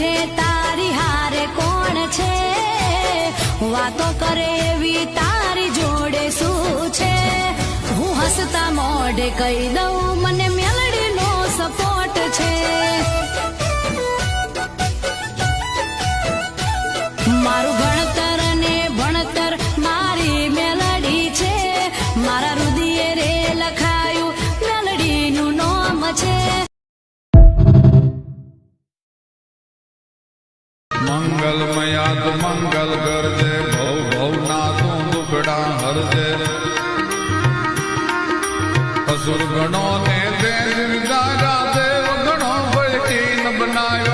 પૂછે તારી હારે કોણ છે, વાતો કરે એવી તારી જોડે શું છે? હું હસતા મોઢે કહી દઉં મને મેલડીનો સપોર્ટ છે. મારું ભણતર અને ભણતર મારી મેલડી છે, મારા રુદિયે રે લખાયું મેલડીનું નામ છે. મંગલમયા મંગલ ગરજે ભવ ભવ ના તું દુખડા હરજે, અસુર ગણો ને દેવ ગણો ભયથી ન બનાયો.